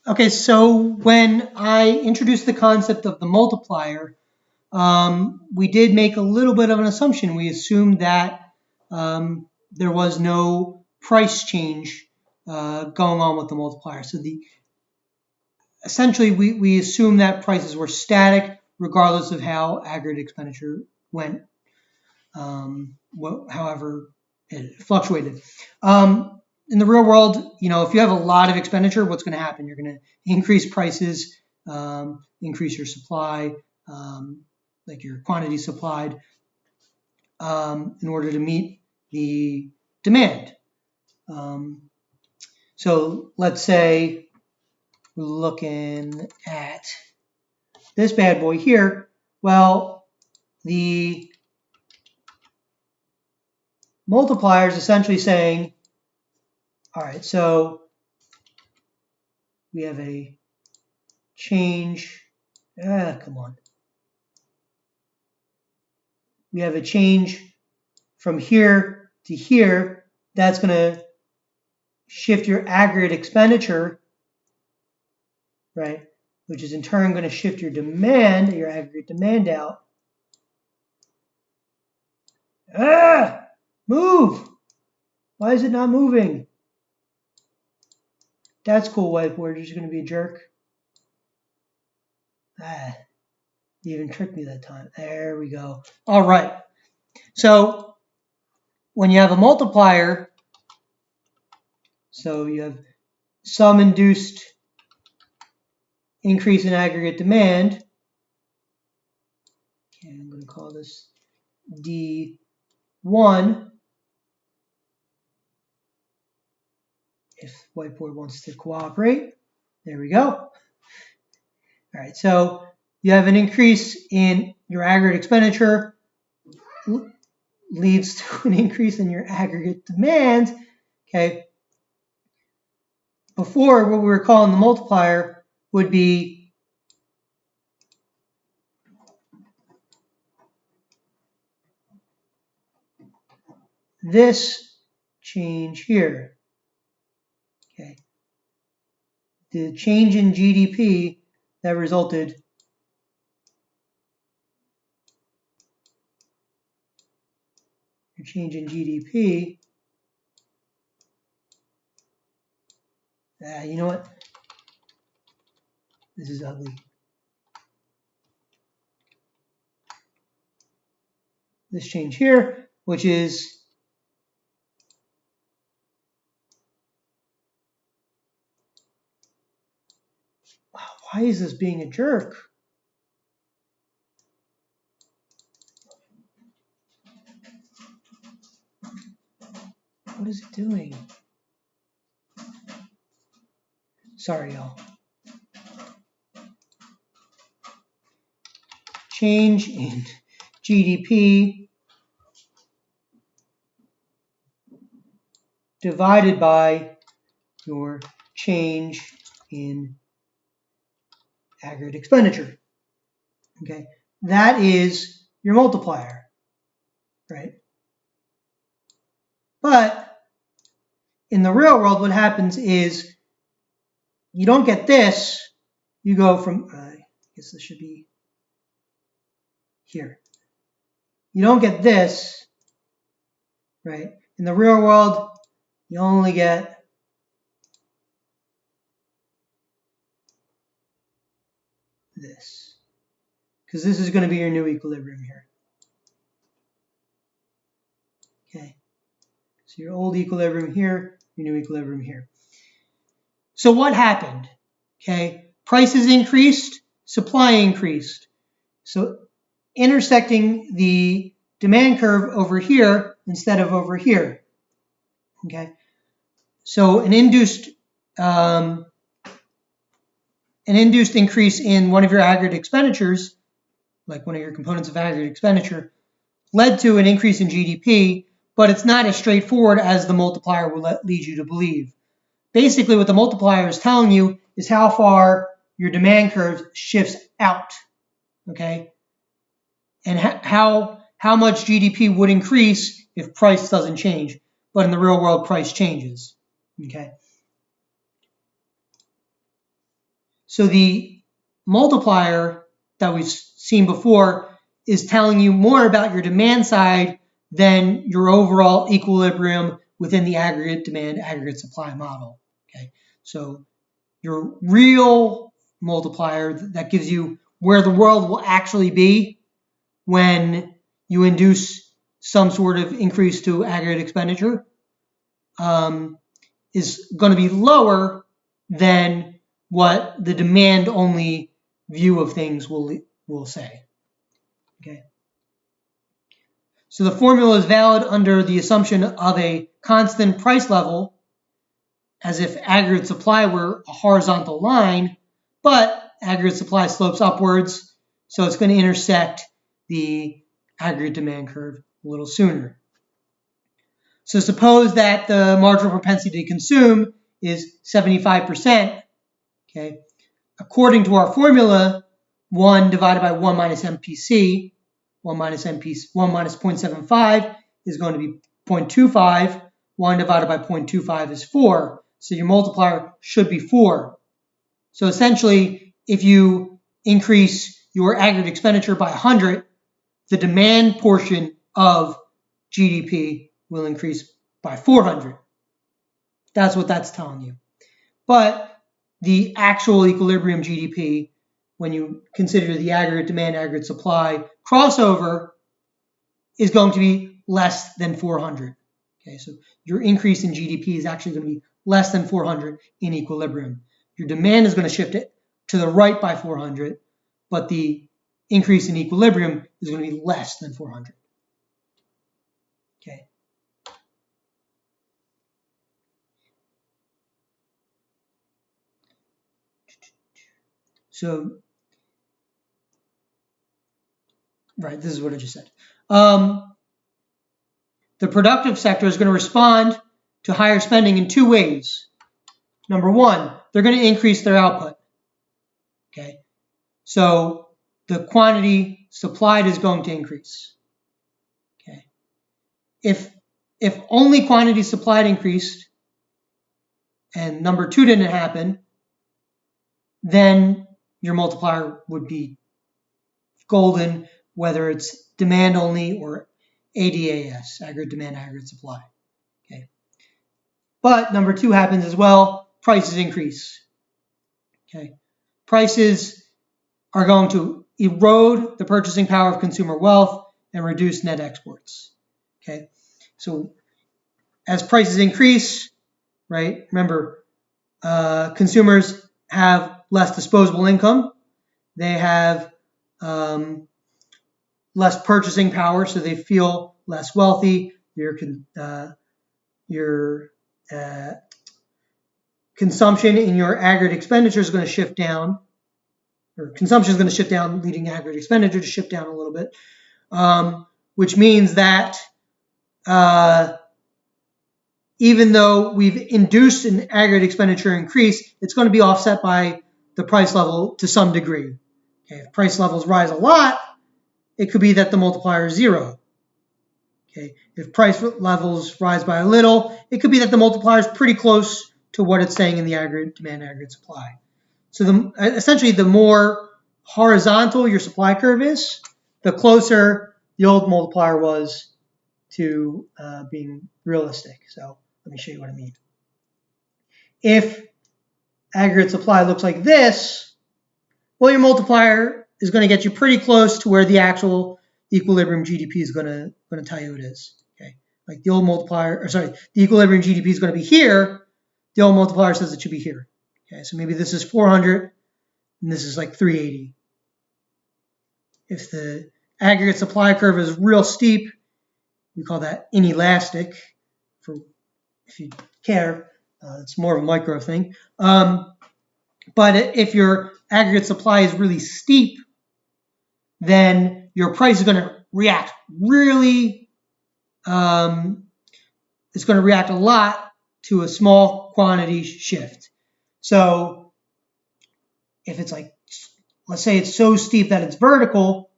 Okay, so when I introduced the concept of the multiplier, we did make a little bit of an assumption. We assumed that there was no price change going on with the multiplier. So essentially, we assumed that prices were static regardless of how aggregate expenditure went, however it fluctuated. In the real world, if you have a lot of expenditure, what's going to happen? You're going to increase prices, increase your supply, like your quantity supplied, in order to meet the demand. So let's say we're looking at this bad boy here. Well, the multiplier is essentially saying, all right, so we have a change. Come on. We have a change from here to here. That's going to shift your aggregate expenditure, right? Which is in turn going to shift your demand, your aggregate demand out. Move! Why is it not moving? That's cool, whiteboard. You're just going to be a jerk. You even tricked me that time. There we go. All right. So when you have a multiplier, so you have some induced increase in aggregate demand. Okay, I'm going to call this D1. If whiteboard wants to cooperate. There we go. All right, so you have an increase in your aggregate expenditure, leads to an increase in your aggregate demand. Okay. Before, what we were calling the multiplier would be this change here. Okay. The change in GDP that resulted your change in GDP. You know what? This is ugly. This change here, which is why is this being a jerk? What is it doing? Sorry, y'all. Change in GDP divided by your change in aggregate expenditure. Okay, that is your multiplier, right? But in the real world, what happens is you don't get this. You go from, I guess this should be here. You don't get this, right? In the real world, you only get this, because this is going to be your new equilibrium here. Okay, so your old equilibrium here, your new equilibrium here. So what happened? Okay, prices increased, supply increased. So intersecting the demand curve over here instead of over here. Okay, so an induced increase in one of your aggregate expenditures, like one of your components of aggregate expenditure, led to an increase in GDP, but it's not as straightforward as the multiplier will lead you to believe. Basically, what the multiplier is telling you is how far your demand curve shifts out, okay? And how much GDP would increase if price doesn't change, but in the real world, price changes, okay? So the multiplier that we've seen before is telling you more about your demand side than your overall equilibrium within the aggregate demand, aggregate supply model. Okay, so your real multiplier that gives you where the world will actually be when you induce some sort of increase to aggregate expenditure is going to be lower than what the demand-only view of things will say. Okay. So the formula is valid under the assumption of a constant price level, as if aggregate supply were a horizontal line, but aggregate supply slopes upwards, so it's going to intersect the aggregate demand curve a little sooner. So suppose that the marginal propensity to consume is 75%. Okay. According to our formula, 1 divided by 1 minus MPC, 1 minus 0.75 is going to be 0.25. 1 divided by 0.25 is 4. So your multiplier should be 4. So essentially, if you increase your aggregate expenditure by 100, the demand portion of GDP will increase by 400. That's what that's telling you. But the actual equilibrium GDP, when you consider the aggregate demand, aggregate supply crossover, is going to be less than 400. Okay, so your increase in GDP is actually going to be less than 400 in equilibrium. Your demand is going to shift it to the right by 400, but the increase in equilibrium is going to be less than 400. Okay. So, right, this is what I just said. The productive sector is going to respond to higher spending in two ways. Number one, they're going to increase their output. Okay, so the quantity supplied is going to increase. Okay, if only quantity supplied increased and number two didn't happen, then your multiplier would be golden, whether it's demand only or ADAS, aggregate demand, aggregate supply. Okay, but number two happens as well. Prices increase. Okay, prices are going to erode the purchasing power of consumer wealth and reduce net exports. Okay, so as prices increase, right? Remember, consumers have less disposable income. They have less purchasing power, so they feel less wealthy. Your consumption in your aggregate expenditure is going to shift down, or consumption is going to shift down, leading aggregate expenditure to shift down a little bit, which means that even though we've induced an aggregate expenditure increase, it's going to be offset by the price level to some degree. Okay, if price levels rise a lot, it could be that the multiplier is 0. Okay, if price levels rise by a little, it could be that the multiplier is pretty close to what it's saying in the aggregate demand, aggregate supply. So essentially, the more horizontal your supply curve is, the closer the old multiplier was to being realistic. So let me show you what I mean. If aggregate supply looks like this, well, your multiplier is going to get you pretty close to where the actual equilibrium GDP is going to tell you it is. Okay, like the old multiplier, or sorry, the equilibrium GDP is going to be here. The old multiplier says it should be here. Okay, so maybe this is 400 and this is like 380. If the aggregate supply curve is real steep, we call that inelastic. For if you care, it's more of a micro thing. But if your aggregate supply is really steep, then your price is going to react really, it's going to react a lot to a small quantity shift. So if it's like, let's say it's so steep that it's vertical,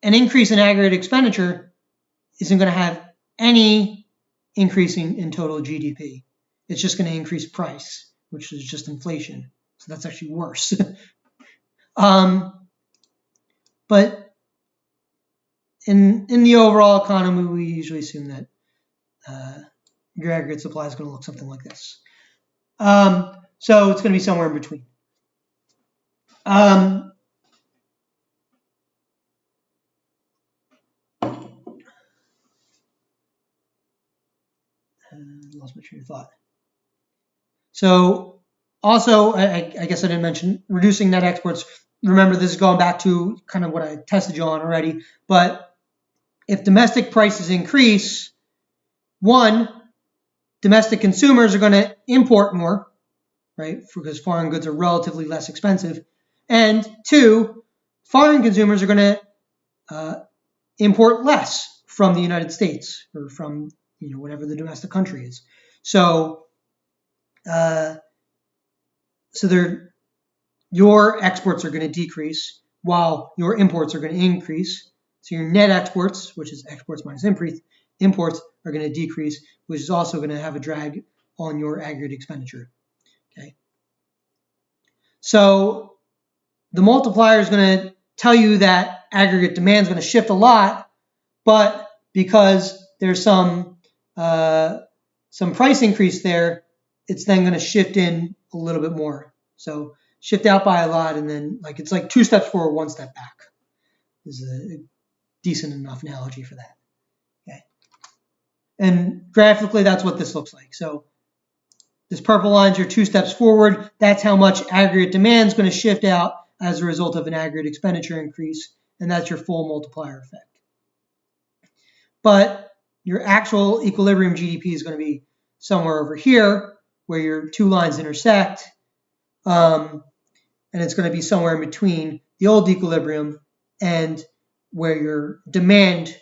an increase in aggregate expenditure isn't going to have any increase in total GDP. It's just going to increase price, which is just inflation. So that's actually worse. But in the overall economy, we usually assume that your aggregate supply is going to look something like this. So it's going to be somewhere in between. Lost my train of thought. So also, I guess I didn't mention reducing net exports. Remember, this is going back to kind of what I tested you on already. But if domestic prices increase, one, domestic consumers are going to import more, right? Because foreign goods are relatively less expensive. And two, foreign consumers are going to import less from the United States or from whatever the domestic country is. So your exports are going to decrease while your imports are going to increase. So your net exports, which is exports minus imports, are going to decrease, which is also going to have a drag on your aggregate expenditure. Okay. So the multiplier is going to tell you that aggregate demand is going to shift a lot, but because there's some price increase there, it's then going to shift in a little bit more. So shift out by a lot, and then it's like 2 steps forward, 1 step back. This is a decent enough analogy for that. Okay. And graphically, that's what this looks like. So this purple line is your 2 steps forward. That's how much aggregate demand is going to shift out as a result of an aggregate expenditure increase, and that's your full multiplier effect. But your actual equilibrium GDP is going to be somewhere over here where your 2 lines intersect, and it's going to be somewhere in between the old equilibrium and where your demand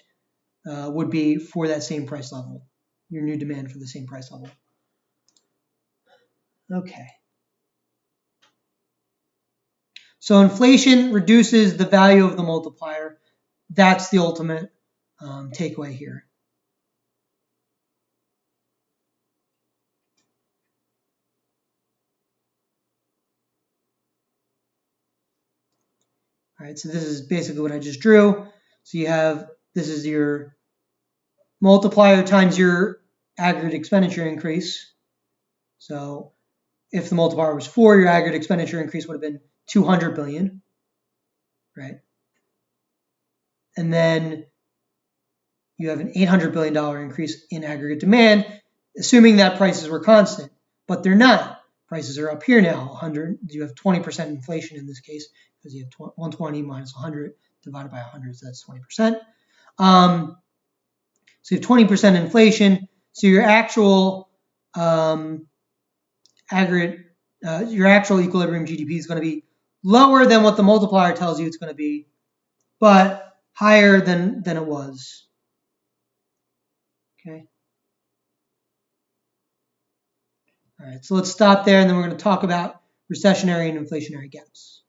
would be for that same price level, your new demand for the same price level. Okay. So inflation reduces the value of the multiplier. That's the ultimate takeaway here. All right, so this is basically what I just drew. So you have, this is your multiplier times your aggregate expenditure increase. So if the multiplier was 4, your aggregate expenditure increase would have been 200 billion, right? And then you have an $800 billion increase in aggregate demand, assuming that prices were constant, but they're not. Prices are up here now, 100. You have 20% inflation in this case because you have 120 minus 100 divided by 100, so that's 20%. So you have 20% inflation. So your actual your actual equilibrium GDP is going to be lower than what the multiplier tells you it's going to be, but higher than it was. Okay. All right, so let's stop there, and then we're going to talk about recessionary and inflationary gaps.